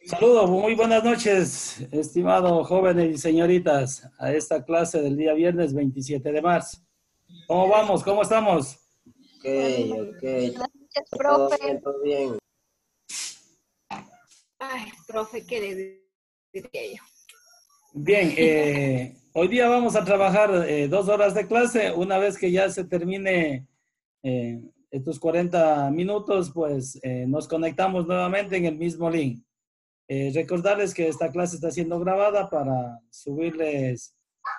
Saludos, muy buenas noches, estimado jóvenes y señoritas, a esta clase del día viernes 27 de marzo. ¿Cómo vamos? ¿Cómo estamos? Ok, ok. Buenas noches, Todo profe. bien, todo bien. Ay, profe, ¿qué le diría yo? Bien, hoy día vamos a trabajar 2 horas de clase. Una vez que ya se termine estos 40 minutos, pues nos conectamos nuevamente en el mismo link. Recordarles que esta clase está siendo grabada para subirles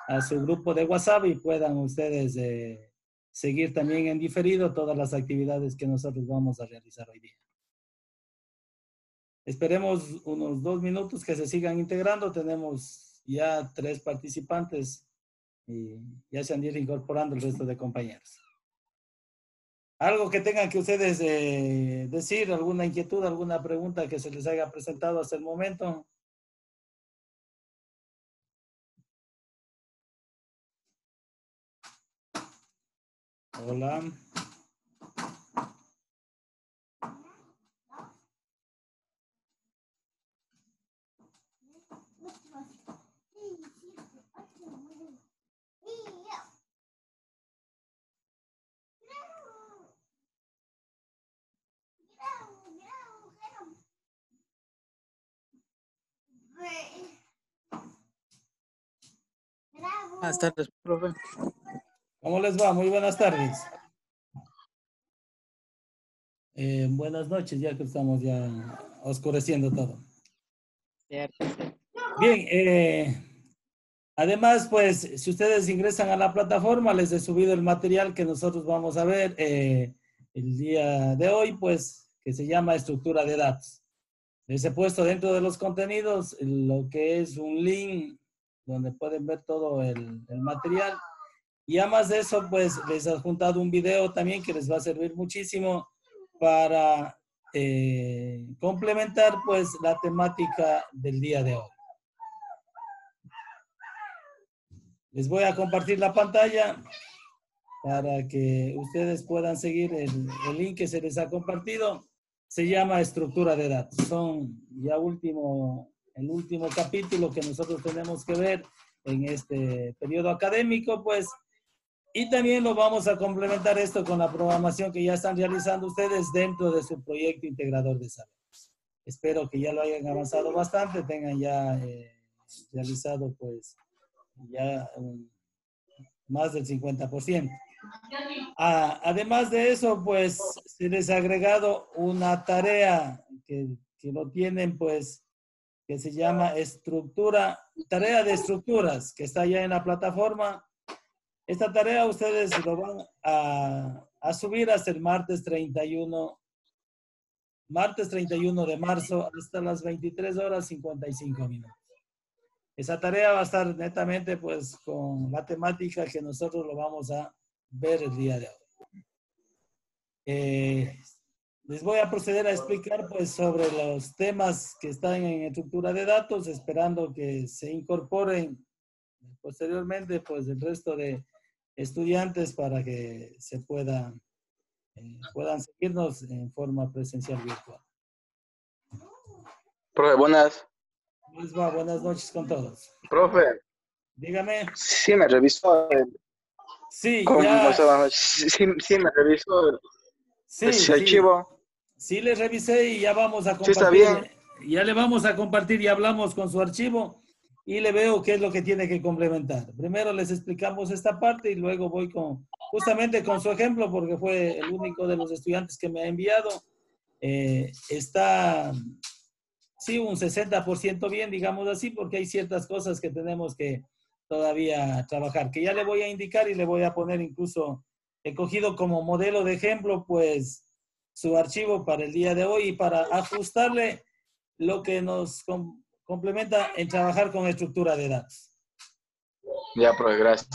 a su grupo de WhatsApp y puedan ustedes seguir también en diferido todas las actividades que nosotros vamos a realizar hoy día. Esperemos unos 2 minutos que se sigan integrando. Tenemos ya 3 participantes y ya se han ido incorporando el resto de compañeros. Algo que tengan que ustedes decir, alguna inquietud, alguna pregunta que se les haya presentado hasta el momento. Hola. Buenas tardes, profe. ¿Cómo les va? Muy buenas tardes. Buenas noches, ya que estamos ya oscureciendo todo. Cierto. Bien, además, pues, si ustedes ingresan a la plataforma, les he subido el material que nosotros vamos a ver el día de hoy, pues, que se llama estructura de datos. Les he puesto dentro de los contenidos lo que es un link donde pueden ver todo el material. Y además de eso, pues, les he juntado un video también que les va a servir muchísimo para complementar, pues, la temática del día de hoy. Les voy a compartir la pantalla para que ustedes puedan seguir el link que se les ha compartido. Se llama estructura de datos. Son ya el último capítulo que nosotros tenemos que ver en este periodo académico, pues, y también lo vamos a complementar esto con la programación que ya están realizando ustedes dentro de su proyecto integrador de saberes. Espero que ya lo hayan avanzado bastante, tengan ya realizado, pues, ya más del 50%. Además de eso, pues, se les ha agregado una tarea que lo tienen, pues, que se llama tarea de estructuras, que está ya en la plataforma. Esta tarea ustedes lo van a subir hasta el martes 31 de marzo hasta las 23 horas 55 minutos. Esa tarea va a estar netamente pues con la temática que nosotros lo vamos a ver el día de hoy. Les voy a proceder a explicar pues sobre los temas que están en estructura de datos, esperando que se incorporen posteriormente pues el resto de estudiantes para que se puedan seguirnos en forma presencial virtual. Profe, buenas. Les va, buenas noches con todos. Profe, Dígame. sí me revisó. Sí, ¿Cómo ya. estaba? Sí me revisó ese Sí. archivo. Sí, le revisé y ya vamos a Sí, está compartir. bien. Ya le vamos a compartir y hablamos con su archivo y le veo qué es lo que tiene que complementar. Primero les explicamos esta parte y luego voy justamente con su ejemplo, porque fue el único de los estudiantes que me ha enviado. Está, sí, un 60% bien, digamos así, porque hay ciertas cosas que tenemos que todavía trabajar, que ya le voy a indicar y le voy a poner incluso, he cogido como modelo de ejemplo, pues, su archivo para el día de hoy y para ajustarle lo que nos complementa en trabajar con estructura de datos. Ya, profe, gracias.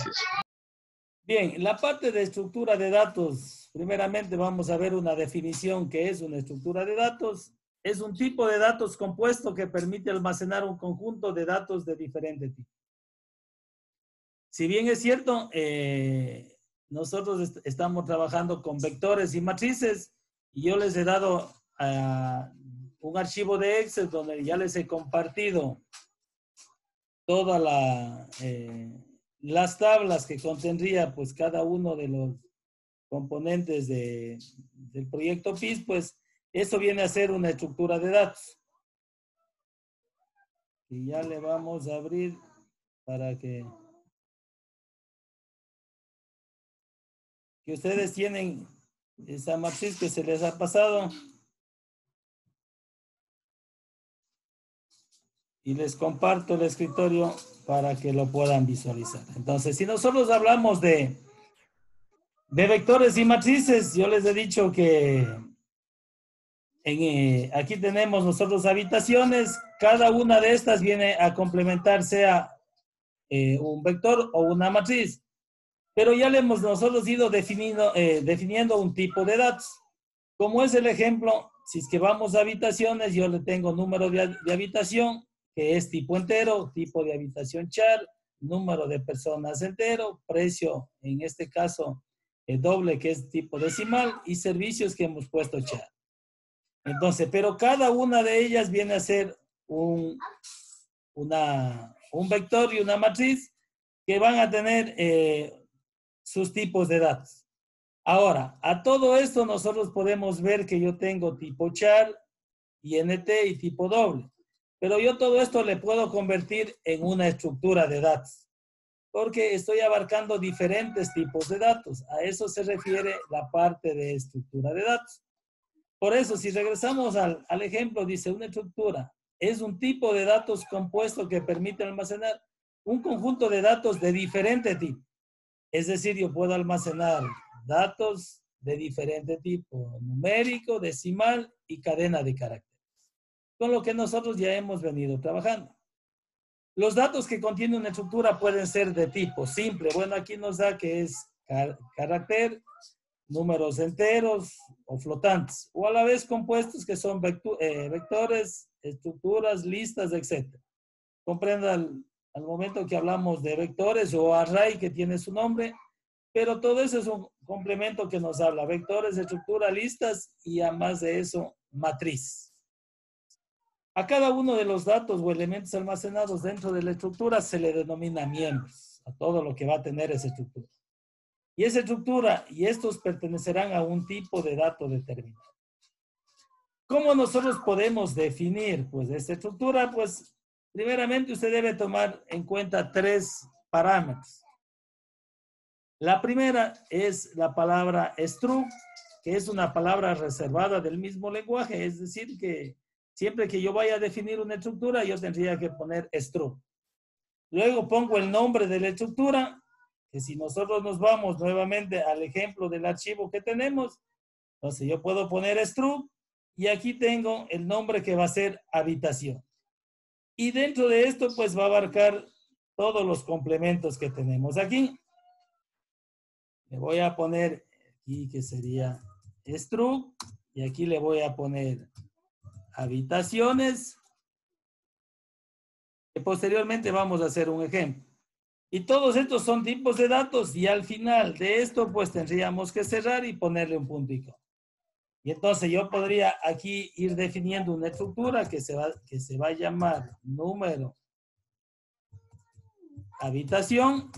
Bien, la parte de estructura de datos, primeramente vamos a ver una definición que es una estructura de datos. Es un tipo de datos compuesto que permite almacenar un conjunto de datos de diferente tipo. Si bien es cierto, nosotros estamos trabajando con vectores y matrices y yo les he dado un un archivo de Excel donde ya les he compartido todas las tablas que contendría pues cada uno de los componentes del proyecto PIS, pues eso viene a ser una estructura de datos. Y ya le vamos a abrir para que ustedes tienen esa matriz que se les ha pasado. Y les comparto el escritorio para que lo puedan visualizar. Entonces, si nosotros hablamos de vectores y matrices, yo les he dicho que aquí tenemos nosotros habitaciones. Cada una de estas viene a complementar sea un vector o una matriz. Pero ya le hemos nosotros ido definiendo un tipo de datos. Como es el ejemplo, si es que vamos a habitaciones, yo le tengo número de habitación, que es tipo entero, tipo de habitación char, número de personas entero, precio, en este caso, doble, que es tipo decimal, y servicios que hemos puesto char. Entonces, pero cada una de ellas viene a ser un vector y una matriz que van a tener sus tipos de datos. Ahora, a todo esto nosotros podemos ver que yo tengo tipo char, INT y tipo doble. Pero yo todo esto le puedo convertir en una estructura de datos, porque estoy abarcando diferentes tipos de datos. A eso se refiere la parte de estructura de datos. Por eso, si regresamos al ejemplo, dice una estructura es un tipo de datos compuesto que permite almacenar un conjunto de datos de diferente tipo. Es decir, yo puedo almacenar datos de diferente tipo, numérico, decimal y cadena de caracteres, con lo que nosotros ya hemos venido trabajando. Los datos que contiene una estructura pueden ser de tipo simple. Bueno, aquí nos da que es carácter, números enteros o flotantes, o a la vez compuestos que son vectores, estructuras, listas, etc. Comprenda al momento que hablamos de vectores o array que tiene su nombre, pero todo eso es un complemento que nos habla. Vectores, estructura, listas y además de eso, matriz. A cada uno de los datos o elementos almacenados dentro de la estructura se le denomina miembros, a todo lo que va a tener esa estructura. Y esa estructura y estos pertenecerán a un tipo de dato determinado. ¿Cómo nosotros podemos definir pues esta estructura? Pues primeramente usted debe tomar en cuenta 3 parámetros. La primera es la palabra struct, que es una palabra reservada del mismo lenguaje, es decir que siempre que yo vaya a definir una estructura, yo tendría que poner struct. Luego pongo el nombre de la estructura, que si nosotros nos vamos nuevamente al ejemplo del archivo que tenemos, entonces yo puedo poner struct y aquí tengo el nombre que va a ser habitación. Y dentro de esto pues va a abarcar todos los complementos que tenemos aquí. Le voy a poner aquí que sería struct y aquí le voy a poner habitaciones. Y posteriormente vamos a hacer un ejemplo. Y todos estos son tipos de datos y al final de esto pues tendríamos que cerrar y ponerle un punto y coma. Y entonces yo podría aquí ir definiendo una estructura que se va a llamar número habitación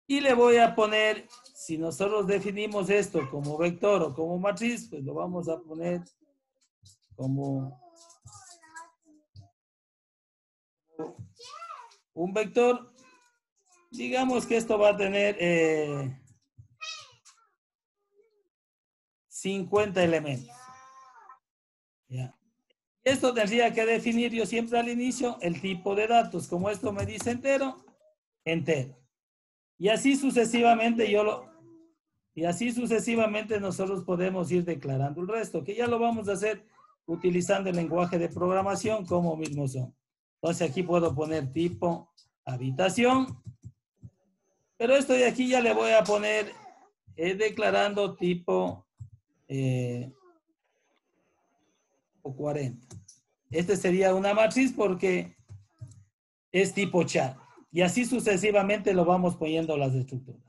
y le voy a poner, si nosotros definimos esto como vector o como matriz, pues lo vamos a poner como un vector. Digamos que esto va a tener 50 elementos. ¿Ya? Esto tendría que definir yo siempre al inicio el tipo de datos. Como esto me dice entero, entero. Y así sucesivamente nosotros podemos ir declarando el resto, que ya lo vamos a hacer utilizando el lenguaje de programación como mismo son. Entonces aquí puedo poner tipo habitación. Pero esto de aquí ya le voy a poner declarando tipo 40. Este sería una matriz porque es tipo char. Y así sucesivamente lo vamos poniendo las estructuras.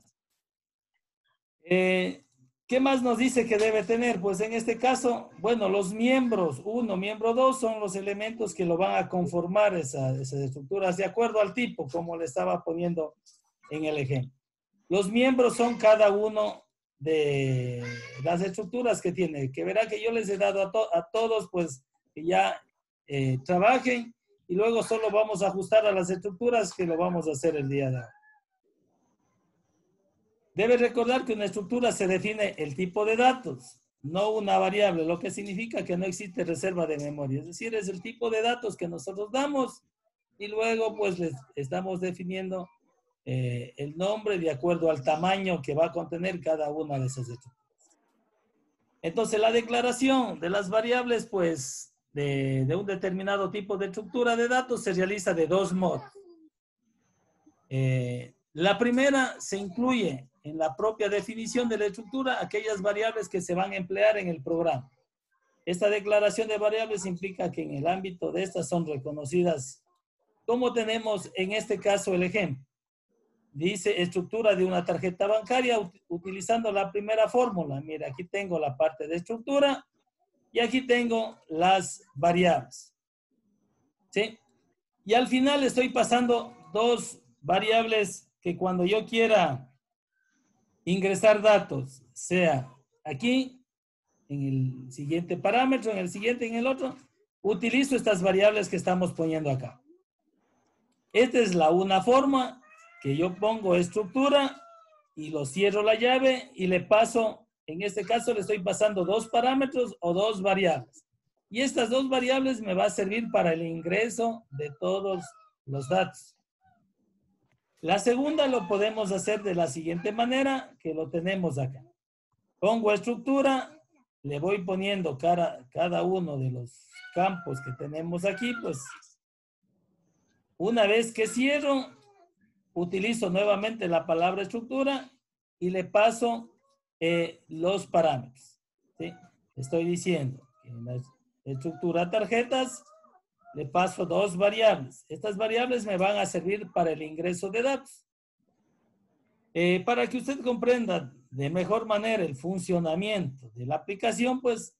¿Qué más nos dice que debe tener? Pues en este caso, bueno, los miembros 1, miembro 2 son los elementos que lo van a conformar esas estructuras de acuerdo al tipo, como le estaba poniendo en el ejemplo. Los miembros son cada uno de las estructuras que tiene, que verá que yo les he dado a todos, pues, que ya trabajen y luego solo vamos a ajustar a las estructuras que lo vamos a hacer el día de hoy. Debe recordar que una estructura se define el tipo de datos, no una variable, lo que significa que no existe reserva de memoria. Es decir, es el tipo de datos que nosotros damos y luego pues les estamos definiendo el nombre de acuerdo al tamaño que va a contener cada una de esas estructuras. Entonces, la declaración de las variables, pues, de un determinado tipo de estructura de datos se realiza de dos modos. La primera se incluye en la propia definición de la estructura aquellas variables que se van a emplear en el programa. Esta declaración de variables implica que en el ámbito de estas son reconocidas, como tenemos en este caso el ejemplo. Dice estructura de una tarjeta bancaria utilizando la primera fórmula. Mira, aquí tengo la parte de estructura y aquí tengo las variables. ¿Sí? Y al final estoy pasando dos variables que cuando yo quiera ingresar datos, sea aquí, en el siguiente parámetro, en el siguiente, en el otro, utilizo estas variables que estamos poniendo acá. Esta es una forma que yo pongo estructura y lo cierro la llave y le paso, en este caso le estoy pasando dos parámetros o dos variables. Y estas dos variables me va a servir para el ingreso de todos los datos. La segunda lo podemos hacer de la siguiente manera, que lo tenemos acá. Pongo estructura, le voy poniendo cada uno de los campos que tenemos aquí, pues una vez que cierro, utilizo nuevamente la palabra estructura y le paso los parámetros. ¿Sí? Estoy diciendo que en la estructura tarjetas le paso dos variables. Estas variables me van a servir para el ingreso de datos. Para que usted comprenda de mejor manera el funcionamiento de la aplicación, pues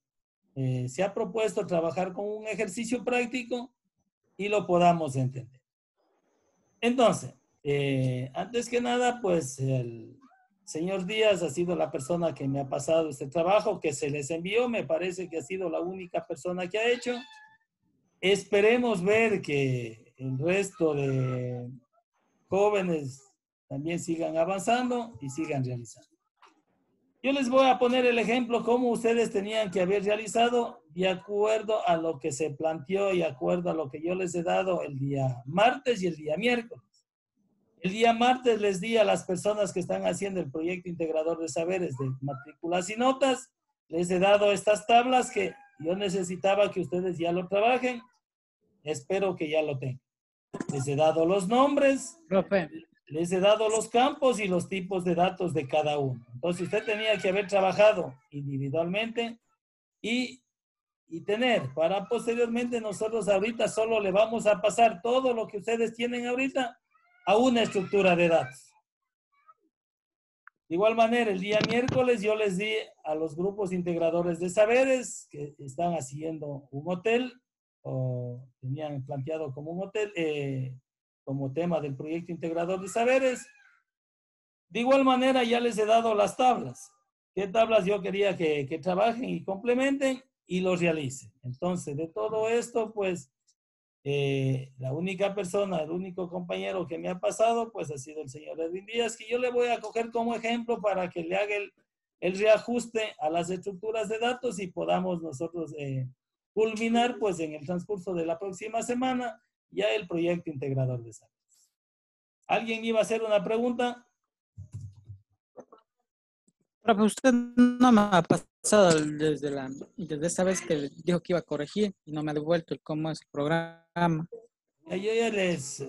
se ha propuesto trabajar con un ejercicio práctico y lo podamos entender. Entonces, antes que nada, pues el señor Díaz ha sido la persona que me ha pasado este trabajo, que se les envió. Me parece que ha sido la única persona que ha hecho. Esperemos ver que el resto de jóvenes también sigan avanzando y sigan realizando. Yo les voy a poner el ejemplo cómo ustedes tenían que haber realizado de acuerdo a lo que se planteó y de acuerdo a lo que yo les he dado el día martes y el día miércoles. El día martes les di a las personas que están haciendo el proyecto integrador de saberes de matrículas y notas, les he dado estas tablas que yo necesitaba que ustedes ya lo trabajen. Espero que ya lo tengan. Les he dado los nombres, Profe, les he dado los campos y los tipos de datos de cada uno. Entonces usted tenía que haber trabajado individualmente y tener para posteriormente nosotros ahorita solo le vamos a pasar todo lo que ustedes tienen ahorita a una estructura de datos. De igual manera, el día miércoles yo les di a los grupos integradores de saberes que están haciendo un hotel o tenían planteado como un hotel, como tema del proyecto integrador de saberes. De igual manera ya les he dado las tablas. ¿Qué tablas yo quería que trabajen y complementen y los realicen? Entonces, de todo esto, pues, la única persona, el único compañero que me ha pasado, pues ha sido el señor Edwin Díaz, que yo le voy a coger como ejemplo para que le haga el reajuste a las estructuras de datos y podamos nosotros culminar, pues, en el transcurso de la próxima semana ya el proyecto integrador de saberes. ¿Alguien iba a hacer una pregunta? profe, usted no me ha pasado desde esa vez que dijo que iba a corregir y no me ha devuelto cómo es el programa. Yo ya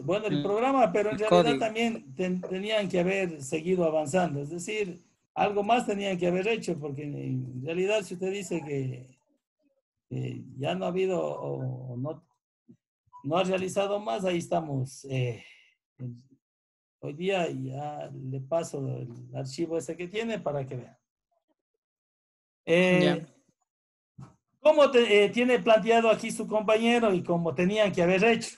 bueno, el programa, pero en El realidad código. también tenían que haber seguido avanzando. Es decir, algo más tenían que haber hecho, porque en realidad si usted dice que ya no ha habido o no ha realizado más, ahí estamos. Hoy día ya le paso el archivo ese que tiene para que vean. Ya. ¿Cómo tiene planteado aquí su compañero y cómo tenían que haber hecho?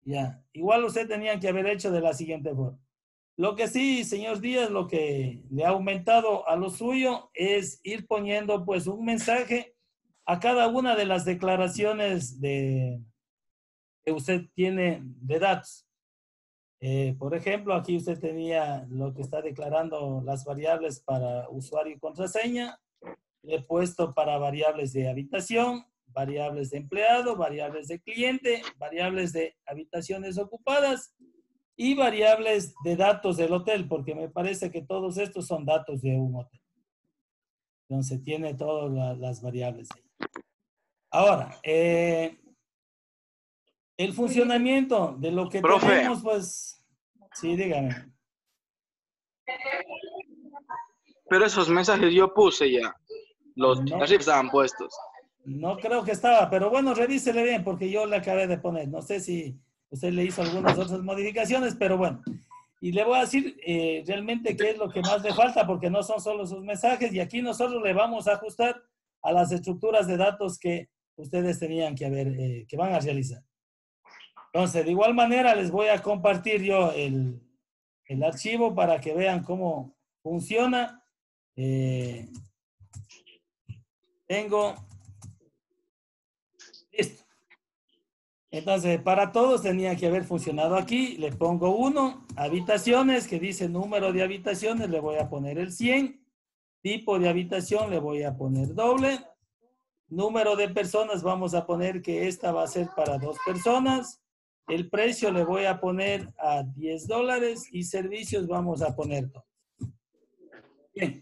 Ya, igual usted tenían que haber hecho de la siguiente forma. Lo que sí, señor Díaz, lo que le ha aumentado a lo suyo es ir poniendo pues un mensaje a cada una de las declaraciones que usted tiene de datos. Por ejemplo, aquí usted tenía lo que está declarando las variables para usuario y contraseña. Le he puesto para variables de habitación, variables de empleado, variables de cliente, variables de habitaciones ocupadas y variables de datos del hotel, porque me parece que todos estos son datos de un hotel. Entonces tiene todas las variables ahí. Ahora, el funcionamiento de lo que Profe, tenemos, pues, sí, dígame. pero esos mensajes yo puse ya. Los No, mensajes estaban puestos. no creo que estaba, pero bueno, revísele bien porque yo le acabé de poner. No sé si usted le hizo algunas otras modificaciones, pero bueno. Y le voy a decir realmente qué es lo que más le falta, porque no son solo sus mensajes, y aquí nosotros le vamos a ajustar a las estructuras de datos que ustedes tenían que haber, que van a realizar. Entonces, de igual manera, les voy a compartir yo el archivo para que vean cómo funciona. Tengo, listo. Entonces, para todos tenía que haber funcionado aquí. Le pongo 1, habitaciones, que dice número de habitaciones, le voy a poner el 100. Tipo de habitación le voy a poner doble. Número de personas, vamos a poner que esta va a ser para 2 personas. El precio le voy a poner a $10 y servicios vamos a poner 2. Bien.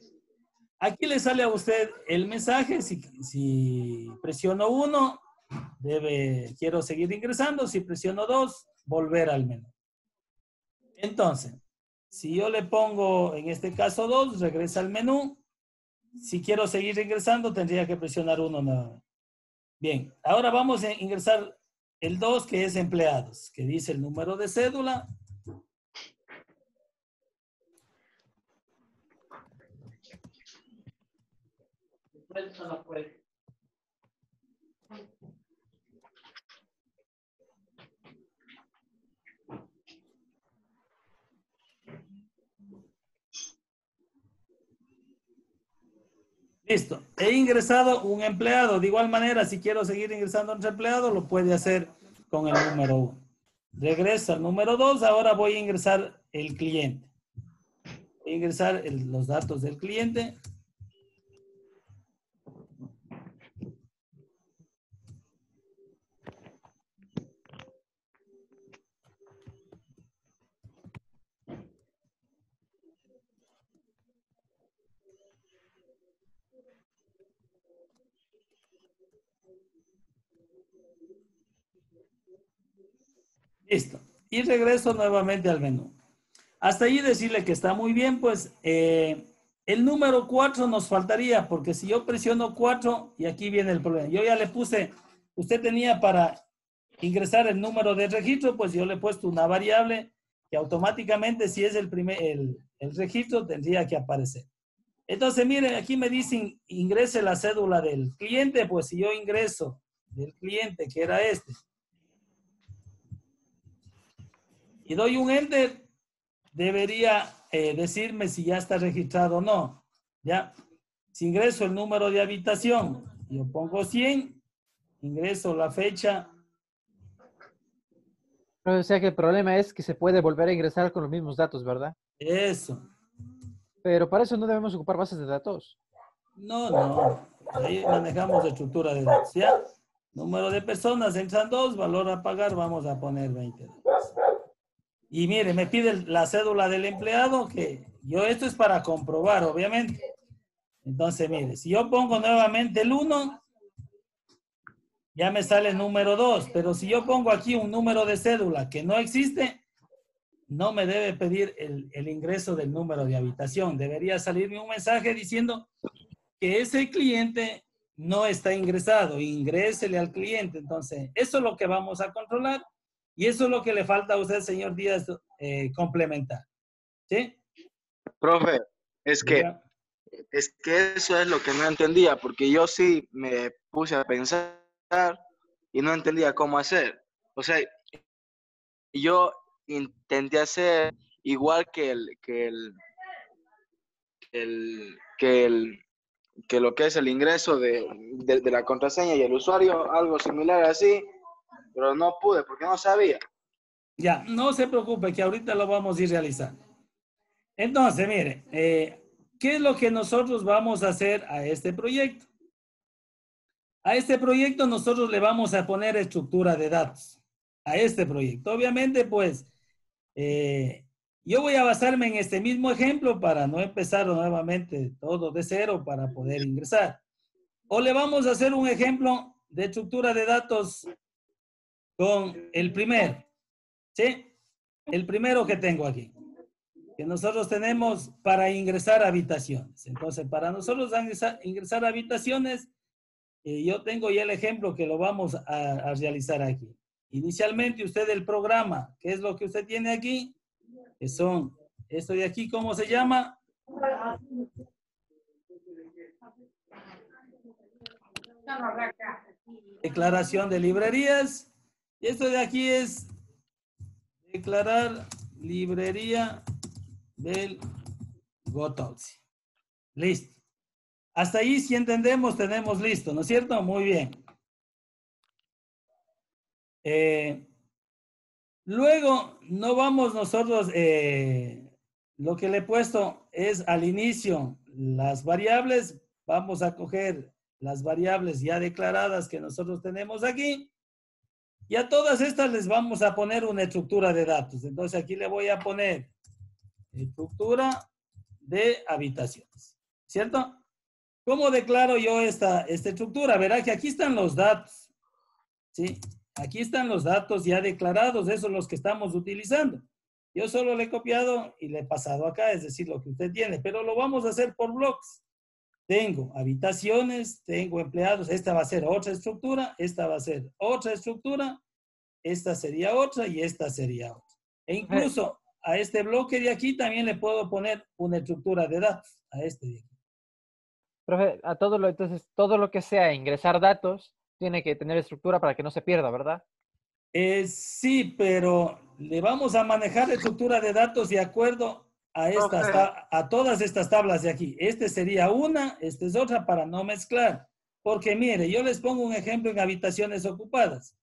Aquí le sale a usted el mensaje. Si presiono 1, quiero seguir ingresando. Si presiono 2, volver al menú. Entonces, si yo le pongo, en este caso 2, regresa al menú. Si quiero seguir ingresando, tendría que presionar 1 nuevamente. Bien, ahora vamos a ingresar el 2, que es empleados, que dice el número de cédula. Listo. He ingresado un empleado. De igual manera, si quiero seguir ingresando otro empleado, lo puede hacer con el número 1. Regresa al número 2. Ahora voy a ingresar el cliente. Voy a ingresar los datos del cliente. Listo. Y regreso nuevamente al menú. Hasta ahí decirle que está muy bien, pues el número 4 nos faltaría, porque si yo presiono 4, y aquí viene el problema. Yo ya le puse, usted tenía para ingresar el número de registro, pues yo le he puesto una variable que automáticamente, si es el registro, tendría que aparecer. Entonces, miren, aquí me dicen, ingrese la cédula del cliente, pues si yo ingreso del cliente, que era este, y doy un enter, debería decirme si ya está registrado o no. ¿Ya? Si ingreso el número de habitación, yo pongo 100, ingreso la fecha. O sea que el problema es que se puede volver a ingresar con los mismos datos, ¿verdad? Eso. Pero para eso no debemos ocupar bases de datos. No. Ahí manejamos estructura de datos. ¿Ya? Número de personas, entran 2, valor a pagar, vamos a poner $20. Y mire, me pide la cédula del empleado, que yo esto es para comprobar, obviamente. Entonces, mire, si yo pongo nuevamente el 1, ya me sale el número 2. Pero si yo pongo aquí un número de cédula que no existe, no me debe pedir el ingreso del número de habitación. Debería salirme un mensaje diciendo que ese cliente no está ingresado. Ingrésele al cliente. Entonces, eso es lo que vamos a controlar. Y eso es lo que le falta a usted, señor Díaz, complementar. ¿Sí? Profe, es que Es que eso es lo que no entendía, porque yo sí me puse a pensar y no entendía cómo hacer. O sea, yo intenté hacer igual que lo que es el ingreso de la contraseña y el usuario, algo similar así, pero no pude porque no sabía. Ya, no se preocupe que ahorita lo vamos a ir realizando. Entonces, mire, ¿qué es lo que nosotros vamos a hacer a este proyecto? A este proyecto nosotros le vamos a poner estructura de datos. A este proyecto. Obviamente, pues, yo voy a basarme en este mismo ejemplo para no empezar nuevamente todo de cero para poder ingresar. O le vamos a hacer un ejemplo de estructura de datos con el primero, ¿sí? El primero que tengo aquí, que nosotros tenemos para ingresar a habitaciones. Entonces, para nosotros ingresar a habitaciones, yo tengo ya el ejemplo que lo vamos a realizar aquí. Inicialmente, usted el programa, ¿qué es lo que usted tiene aquí? Que son, esto de aquí, ¿cómo se llama? Declaración de librerías. Y esto de aquí es declarar librería del Gotoxi. Listo. Hasta ahí, si entendemos, tenemos listo, ¿no es cierto? Muy bien. Luego, no vamos nosotros, lo que le he puesto es al inicio las variables. Vamos a coger las variables ya declaradas que nosotros tenemos aquí. Y a todas estas les vamos a poner una estructura de datos. Entonces aquí le voy a poner estructura de habitaciones, ¿cierto? ¿Cómo declaro yo esta estructura? Verá que aquí están los datos, ¿sí? Aquí están los datos ya declarados, esos son los que estamos utilizando. Yo solo le he copiado y le he pasado acá, es decir, lo que usted tiene, pero lo vamos a hacer por bloques. Tengo habitaciones, tengo empleados, esta va a ser otra estructura, esta va a ser otra estructura, esta sería otra y esta sería otra. E incluso a este bloque de aquí también le puedo poner una estructura de datos, a este de aquí. Profe, entonces, todo lo que sea ingresar datos tiene que tener estructura para que no se pierda, ¿verdad? Sí, pero le vamos a manejar la estructura de datos de acuerdo a todas estas tablas de aquí. Este sería una, esta es otra para no mezclar. Porque mire, yo les pongo un ejemplo en habitaciones ocupadas.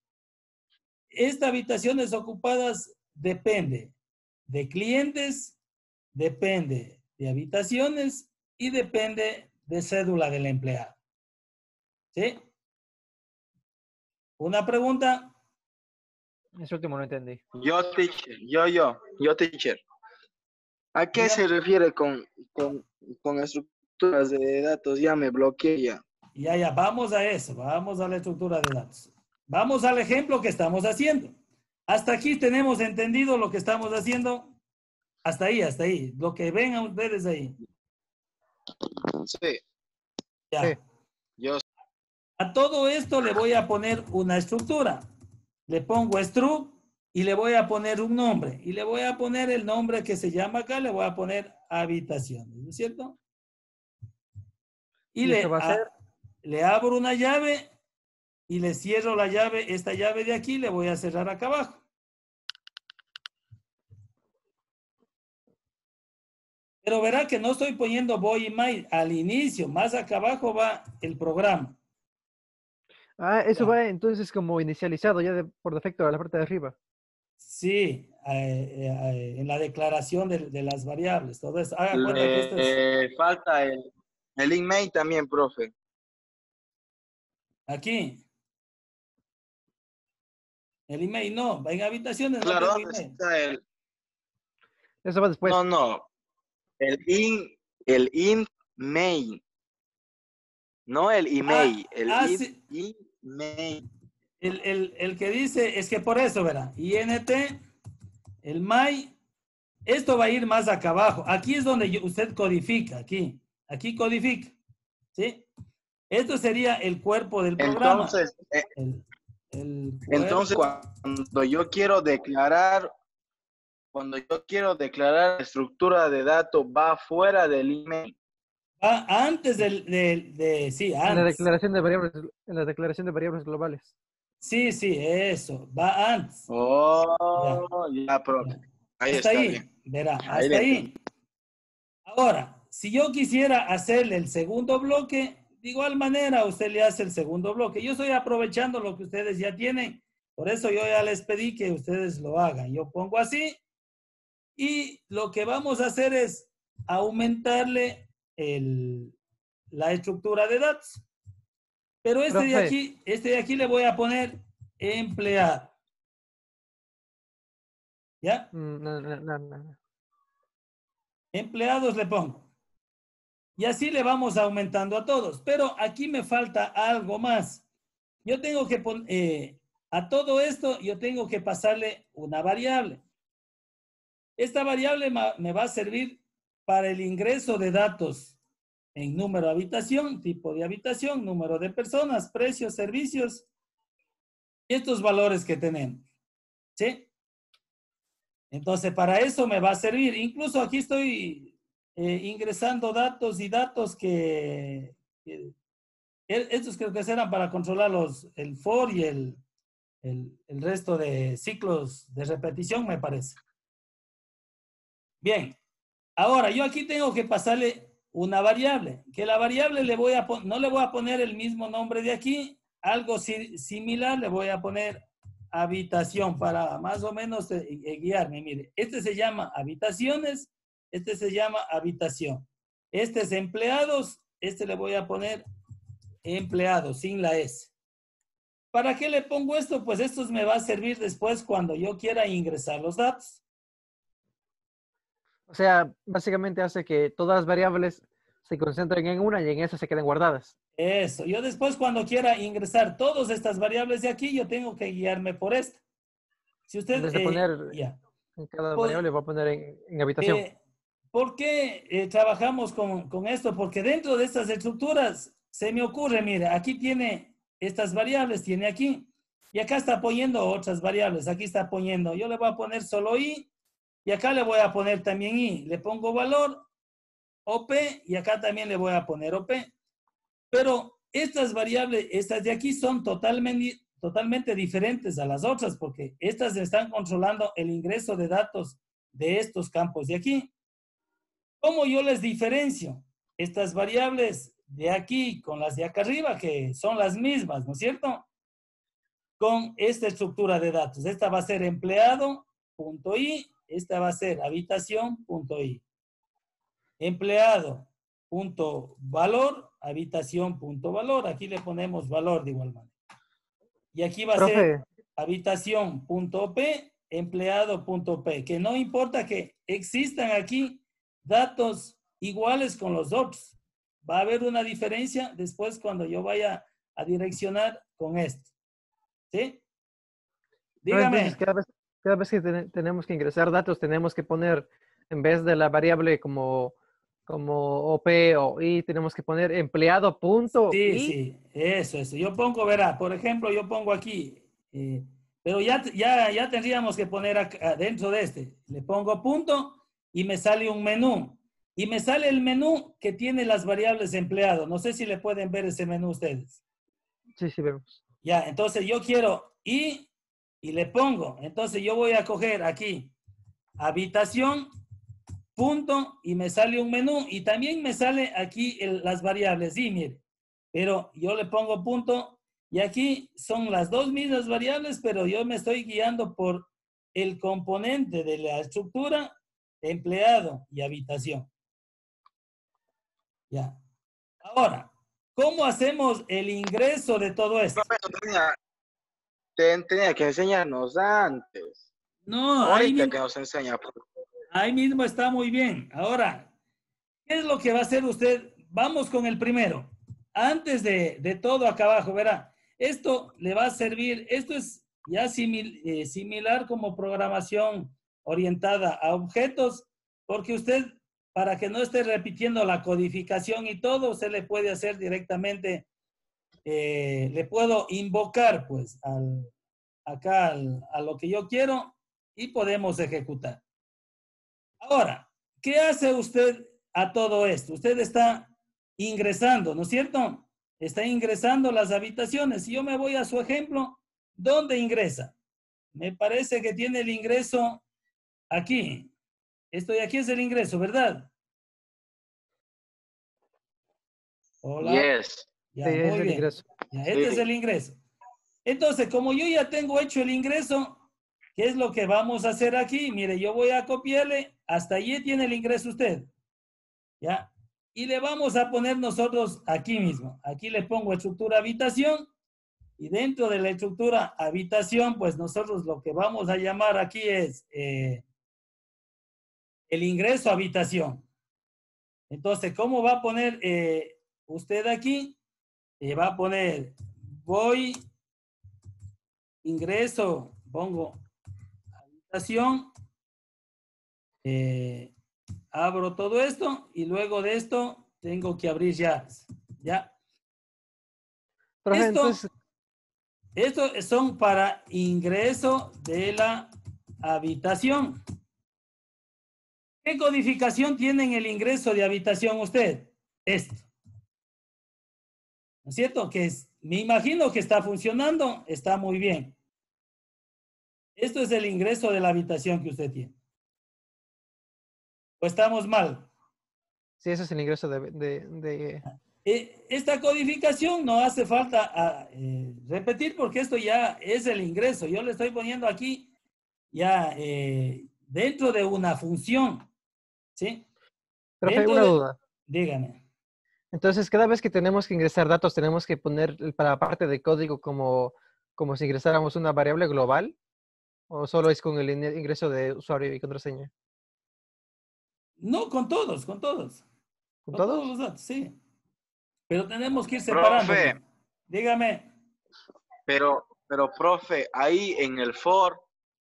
Esta habitaciones ocupadas depende de clientes, depende de habitaciones y depende de cédula del empleado. ¿Sí? ¿Una pregunta? Ese último no entendí. Yo, teacher, yo, teacher. ¿A qué se refiere con estructuras de datos? Ya me bloqueé ya. Ya, vamos a eso, vamos a la estructura de datos. Vamos al ejemplo que estamos haciendo. Hasta aquí tenemos entendido lo que estamos haciendo. Hasta ahí. Lo que ven a ustedes ahí. Sí. Ya. Sí. Yo. A todo esto le voy a poner una estructura. Le pongo struct y le voy a poner un nombre. Y le voy a poner el nombre que se llama acá, le voy a poner habitaciones, ¿no es cierto? Y eso va a ser? le abro una llave y le cierro la llave, esta llave de aquí, le voy a cerrar acá abajo. Pero verá que no estoy poniendo voy y my al inicio, más acá abajo va el programa. Ah, eso Ya. va entonces como inicializado ya por defecto a la parte de arriba. Sí, en la declaración de las variables, todo eso. Haga cuenta que esto es Falta el email también, profe. aquí. El email no, en habitaciones no Claro, tengo ¿dónde email. está el? Eso va después. No. El in mail. No el email, Sí. email. El que dice, es que por eso, verá, INT, el my, esto va a ir más acá abajo. Aquí es donde usted codifica, aquí codifica, ¿sí? Esto sería el cuerpo del programa. Entonces, cuando yo quiero declarar la estructura de datos, va fuera del email. Antes sí, En la antes. declaración de variables, en la declaración de variables globales. Sí, sí, eso, va antes. Ya, Oh, ya, profe. ya. Ahí Hasta está bien. ahí, verá, Ahí le hasta ahí. entendí. Ahora, si yo quisiera hacerle el segundo bloque, de igual manera usted le hace el segundo bloque. Yo estoy aprovechando lo que ustedes ya tienen, por eso yo ya les pedí que ustedes lo hagan. Yo pongo así y lo que vamos a hacer es aumentarle la estructura de datos. Pero Profe, este de aquí le voy a poner empleado. ¿Ya? no, no, no, no. Empleados le pongo. Y así le vamos aumentando a todos. Pero aquí me falta algo más. Yo tengo que poner, a todo esto, yo tengo que pasarle una variable. Esta variable me va a servir para el ingreso de datos en número de habitación, tipo de habitación, número de personas, precios, servicios, y estos valores que tenemos. ¿Sí? Entonces, para eso me va a servir. Incluso aquí estoy ingresando datos y datos estos creo que serán para controlar el for y el resto de ciclos de repetición, me parece. Bien, ahora yo aquí tengo que pasarle una variable, que la variable no le voy a poner el mismo nombre de aquí, algo similar le voy a poner habitación para más o menos guiarme. Mire, este se llama habitaciones, este se llama habitación. Este es empleados, este le voy a poner empleados sin la S. ¿Para qué le pongo esto? Pues esto me va a servir después cuando yo quiera ingresar los datos. O sea, básicamente hace que todas las variables se concentren en una y en esa se queden guardadas. Eso. Yo después cuando quiera ingresar todas estas variables de aquí, yo tengo que guiarme por esta. Si En usted, vez de poner ya. en cada Pues, variable, va a poner en habitación. ¿por qué trabajamos con esto? Porque dentro de estas estructuras se me ocurre, mire, aquí tiene estas variables, tiene aquí, y acá está poniendo otras variables, aquí está poniendo, yo le voy a poner solo i, y acá le voy a poner también i, le pongo valor, op, y acá también le voy a poner op. Pero estas variables, estas de aquí son totalmente diferentes a las otras, porque estas están controlando el ingreso de datos de estos campos de aquí. ¿Cómo yo les diferencio? Estas variables de aquí con las de acá arriba, que son las mismas, ¿no es cierto? Con esta estructura de datos. Esta va a ser empleado.i, esta va a ser habitación.i. Empleado.valor, habitación.valor. Aquí le ponemos valor de igual manera. Y aquí va a ser Profe, habitación.p, empleado.p, que no importa que existan aquí datos iguales con los otros. Va a haber una diferencia después cuando yo vaya a direccionar con esto. ¿Sí? profe, entonces Dígame. cada vez que tenemos que ingresar datos, tenemos que poner, en vez de la variable como OP o I, tenemos que poner empleado punto Sí, I. sí, eso. Yo pongo, verá, por ejemplo, yo pongo aquí, pero ya tendríamos que poner acá, dentro de este. Le pongo punto y me sale un menú. Y me sale el menú que tiene las variables empleado. No sé si le pueden ver ese menú ustedes. Sí, sí, vemos. Ya, entonces yo quiero y le pongo. Entonces yo voy a coger aquí habitación, punto, y me sale un menú. Y también me sale aquí las variables. Sí, mire. Pero yo le pongo punto y aquí son las dos mismas variables, pero yo me estoy guiando por el componente de la estructura, empleado y habitación. Ya. Ahora, ¿cómo hacemos el ingreso de todo esto? Tenía que enseñarnos antes. No, Ahorita que nos enseña. ahí mismo está muy bien. Ahora, ¿qué es lo que va a hacer usted? Vamos con el primero. Antes de todo acá abajo, verá, esto le va a servir, esto es ya similar como programación orientada a objetos, porque usted, para que no esté repitiendo la codificación y todo, usted le puede hacer directamente, le puedo invocar pues acá a lo que yo quiero y podemos ejecutar. Ahora, ¿qué hace usted a todo esto? Usted está ingresando, ¿no es cierto? Está ingresando las habitaciones. Si yo me voy a su ejemplo, ¿dónde ingresa? Me parece que tiene el ingreso aquí. Esto de aquí es el ingreso, ¿verdad? Hola. Yes. Ya, Sí, es muy el bien. ingreso. Ya, este es el ingreso. Entonces, como yo ya tengo hecho el ingreso, ¿qué es lo que vamos a hacer aquí? Mire, yo voy a copiarle, hasta allí tiene el ingreso usted, ¿ya? Y le vamos a poner nosotros aquí mismo. Aquí le pongo estructura habitación, y dentro de la estructura habitación, pues nosotros lo que vamos a llamar aquí es el ingreso habitación. Entonces, ¿cómo va a poner usted aquí? Va a poner, voy, ingreso, pongo habitación, abro todo esto y luego de esto tengo que abrir llaves. ¿Ya? Profe, entonces, Esto son para ingreso de la habitación. ¿Qué codificación tiene en el ingreso de habitación usted? Esto. ¿No es cierto? Me imagino que está funcionando, está muy bien. Esto es el ingreso de la habitación que usted tiene. ¿O estamos mal? sí, ese es el ingreso Esta codificación no hace falta repetir porque esto ya es el ingreso. Yo le estoy poniendo aquí ya dentro de una función. ¿Sí? Profe, Dentro una de... duda. Dígame. Entonces, cada vez que tenemos que ingresar datos, tenemos que poner para la parte de código como si ingresáramos una variable global, o solo es con el ingreso de usuario y contraseña. No, con todos, con todos. ¿Con Con todos todos? los datos, sí. Pero tenemos que ir Profe, separándonos. Dígame. pero, profe, ahí en el for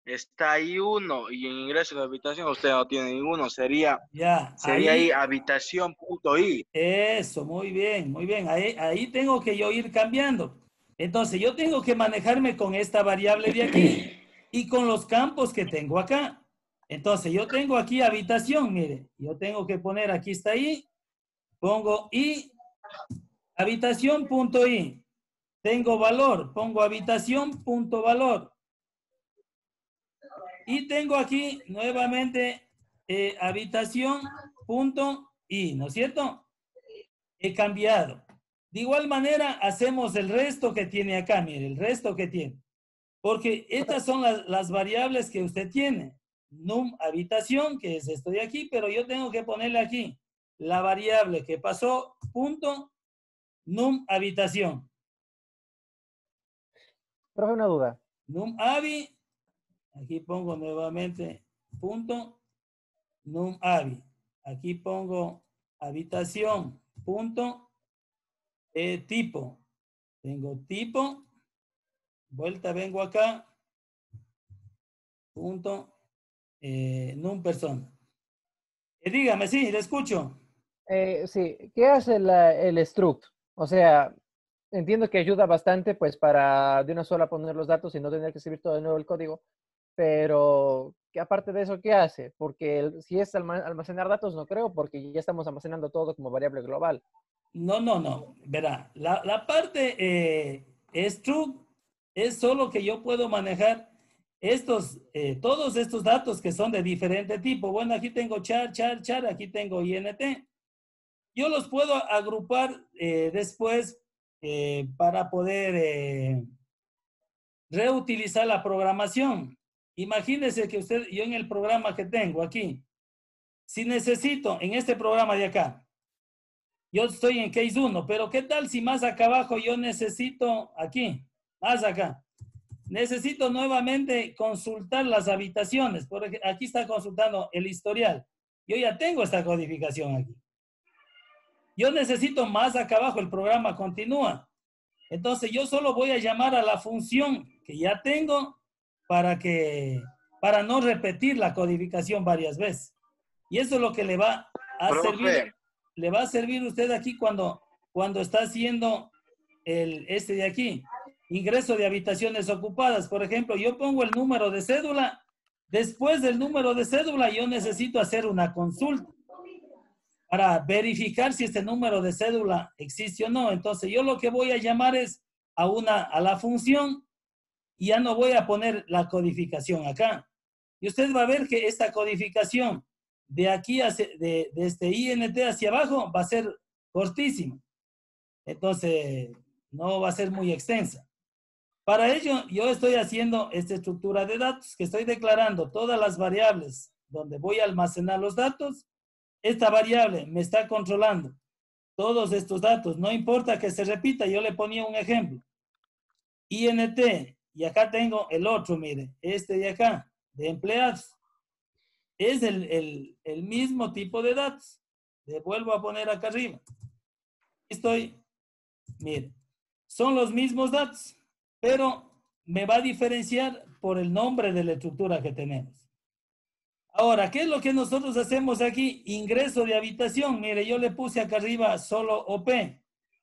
está ahí uno y en ingreso de habitación usted no tiene ninguno. Sería Ya, ahí ahí. habitación.i. Eso, muy bien, muy bien. Ahí tengo que yo ir cambiando. Entonces, yo tengo que manejarme con esta variable de aquí y con los campos que tengo acá. Entonces, yo tengo aquí habitación, mire. Yo tengo que poner, aquí está ahí. Pongo i, habitación.i. Tengo valor, pongo habitación.valor. Y tengo aquí nuevamente habitación.i, ¿no es cierto? He cambiado. De igual manera, hacemos el resto que tiene acá, mire, el resto que tiene. Porque estas son las variables que usted tiene. Num habitación, que es esto de aquí, pero yo tengo que ponerle aquí la variable que pasó, punto, num habitación. Profe, una duda. Num habi, aquí pongo nuevamente punto, num habi. Aquí pongo habitación, punto, tipo. Tengo tipo, vuelta, vengo acá, punto, num persona. Dígame, sí, le escucho. Sí, ¿qué hace el struct? O sea, entiendo que ayuda bastante pues para de una sola poner los datos y no tener que escribir todo de nuevo el código, pero que aparte de eso, ¿qué hace? Porque si es almacenar datos, no creo, porque ya estamos almacenando todo como variable global. No. Verá, la parte struct es solo que yo puedo manejar todos estos datos que son de diferente tipo. Bueno, aquí tengo char, aquí tengo int. Yo los puedo agrupar después para poder reutilizar la programación. Imagínese que yo en el programa que tengo aquí, si necesito en este programa de acá, yo estoy en case 1, pero ¿qué tal si más acá abajo yo necesito aquí, más acá? Necesito nuevamente consultar las habitaciones, porque aquí está consultando el historial. Yo ya tengo esta codificación aquí. Yo necesito más acá abajo, el programa continúa. Entonces yo solo voy a llamar a la función que ya tengo para no repetir la codificación varias veces. Y eso es lo que le va a servir. Le va a servir a usted aquí cuando está haciendo este de aquí. Ingreso de habitaciones ocupadas. Por ejemplo, yo pongo el número de cédula. Después del número de cédula, yo necesito hacer una consulta para verificar si este número de cédula existe o no. Entonces, yo lo que voy a llamar es a la función y ya no voy a poner la codificación acá. Y usted va a ver que esta codificación de aquí, de este INT hacia abajo, va a ser cortísima. Entonces, no va a ser muy extensa. Para ello, yo estoy haciendo esta estructura de datos, que estoy declarando todas las variables donde voy a almacenar los datos. Esta variable me está controlando todos estos datos. No importa que se repita, yo le ponía un ejemplo. INT, y acá tengo el otro, mire, este de acá, de empleados. Es el mismo tipo de datos. Le vuelvo a poner acá arriba. Estoy, mire, son los mismos datos, pero me va a diferenciar por el nombre de la estructura que tenemos. Ahora, ¿qué es lo que nosotros hacemos aquí? Ingreso de habitación. Mire, yo le puse acá arriba solo OP.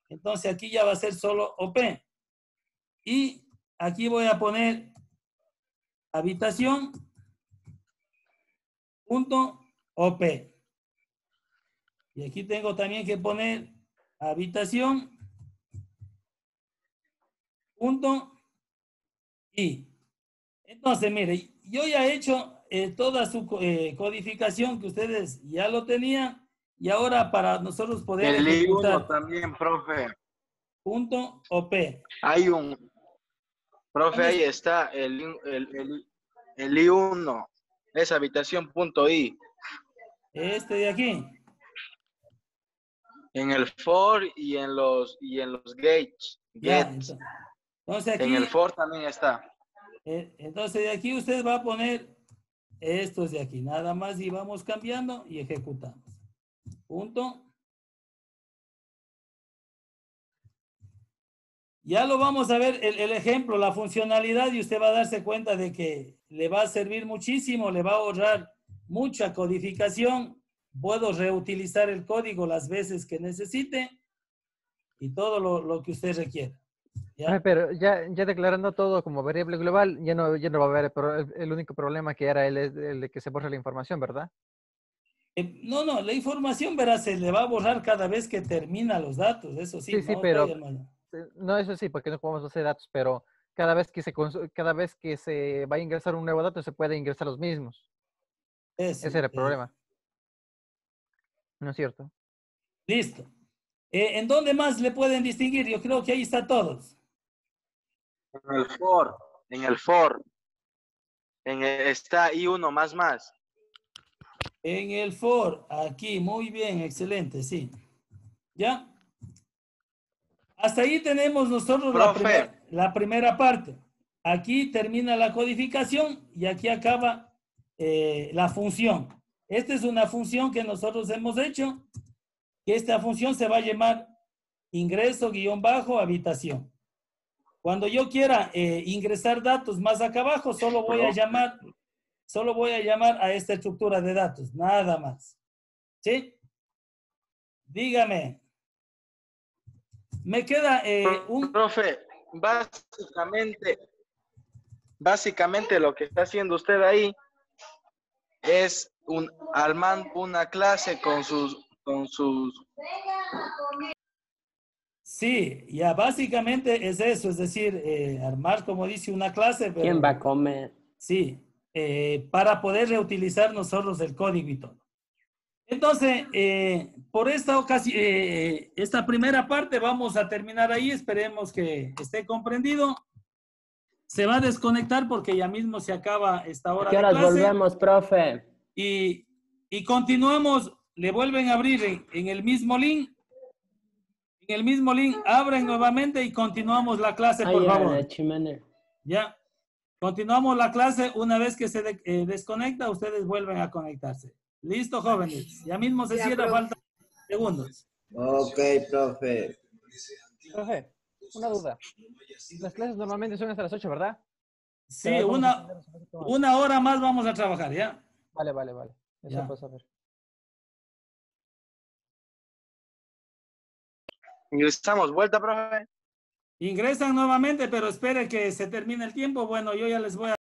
Entonces aquí ya va a ser solo OP. Y aquí voy a poner habitación punto OP. Y aquí tengo también que poner habitación punto I. Entonces, mire, yo ya he hecho toda su codificación que ustedes ya lo tenían y ahora para nosotros poder El ejecutar I1 también, profe. punto OP. Hay un, profe, ¿Dónde ahí está el I1. Es habitación punto I. Este de aquí. En el for y en los gates. Ya, Gets. entonces En el aquí, for también está. entonces de aquí usted va a poner estos de aquí, nada más y vamos cambiando y ejecutamos. Punto. Ya lo vamos a ver el ejemplo, la funcionalidad y usted va a darse cuenta de que le va a servir muchísimo, le va a ahorrar mucha codificación. Puedo reutilizar el código las veces que necesite y todo lo que usted requiera. ¿Ya? Pero ya declarando todo como variable global, ya no va a haber el único problema que era el de que se borre la información, ¿verdad? No, la información, verá, se le va a borrar cada vez que termina los datos, eso sí, Sí, no, pero hermano. no, eso sí, porque no podemos hacer datos, pero cada vez que cada vez que se va a ingresar un nuevo dato, se puede ingresar los mismos. Eso, Ese era el problema. ¿No es cierto? listo. ¿En dónde más le pueden distinguir? Yo creo que ahí está todos. En el for. En el for. Está I1 más. En el for, aquí, muy bien, excelente, sí. ¿Ya? Hasta ahí tenemos nosotros Profe. la primera parte. Aquí termina la codificación y aquí acaba la función. Esta es una función que nosotros hemos hecho. Y esta función se va a llamar ingreso-habitación. Cuando yo quiera ingresar datos más acá abajo, solo voy a llamar a esta estructura de datos, nada más. ¿Sí? Dígame. Me queda un... Profe, básicamente lo que está haciendo usted ahí es armando una clase con sus... Sí, ya básicamente es eso, es decir, armar, como dice, una clase, pero... ¿Quién va a comer? Sí, para poder reutilizar nosotros el código y todo. Entonces, por esta ocasión, esta primera parte vamos a terminar ahí. Esperemos que esté comprendido. Se va a desconectar porque ya mismo se acaba esta hora ¿A qué de horas clase. volvemos, profe? Y continuamos. Le vuelven a abrir en el mismo link. En el mismo link, abren nuevamente y continuamos la clase, por favor. Ya. Continuamos la clase. Una vez que se desconecta, ustedes vuelven a conectarse. Listo, jóvenes. Ya mismo se cierra, faltan segundos. Ok, profe. Profe, una duda. Las clases normalmente son hasta las 8, ¿verdad? Sí, una hora más vamos a trabajar, ¿ya? Vale. Eso Ya. puedo saber. Ingresamos. ¿Vuelta, profe? Ingresan nuevamente, pero espere que se termine el tiempo. Bueno, yo ya les voy a